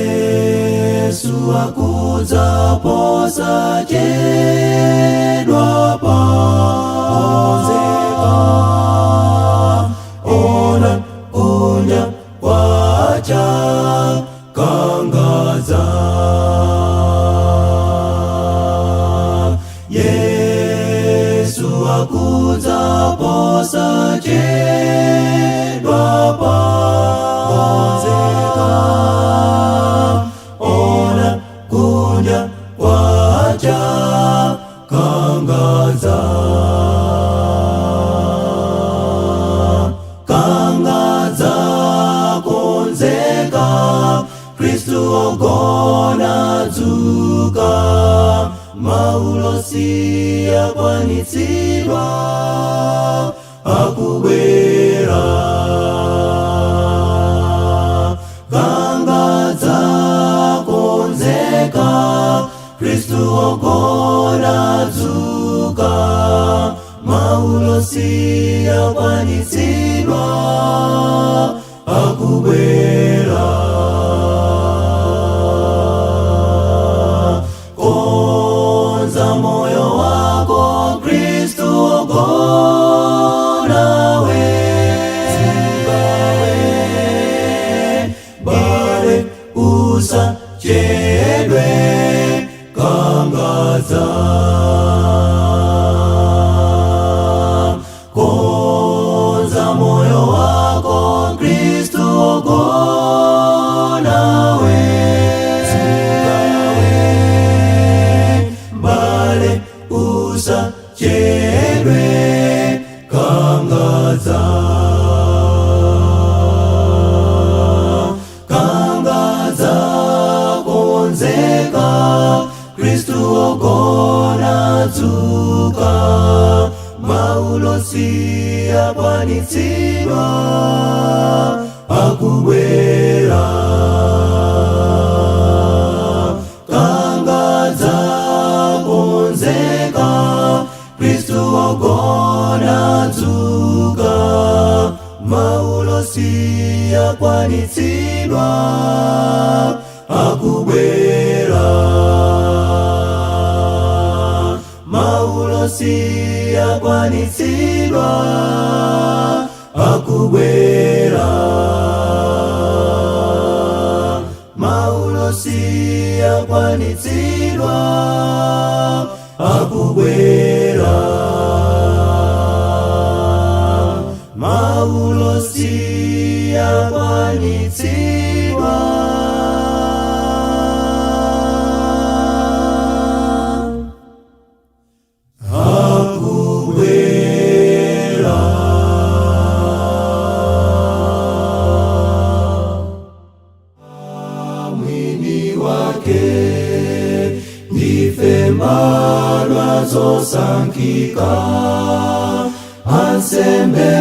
Yesu akudza posachedwa paonzeka, ona kunya kwacha kangaza. Yesu akudza posachedwa paonzeka, ona kunya kwacha kangaza. Kangaza konzeka, Kristu ogona dzuka, maulosi akwanitsidwa akubwera. Kangaza konzeka, Kristu ogona dzuka, maulosi akwanitsidwa akubwera. Konza moyo wako, Kristu ogona bale usachedwe kangaza. Konza moyo wako, Kristu ogona bale usachedwe kangaza. Kangaza konzeka, Kristu ogona dzuka, maulosi akwanitsidwa akubwera. Kangaza konzeka, Kristu ogona dzuka, maulosi akwanitsidwa akubwera. Maulosi akwanitsidwa akubwera. Maulosi akwanitsidwa akubwera. Maulosi akwanitsidwa akubwera. Mwini wake ndife mbalwa zosankhika, ansembe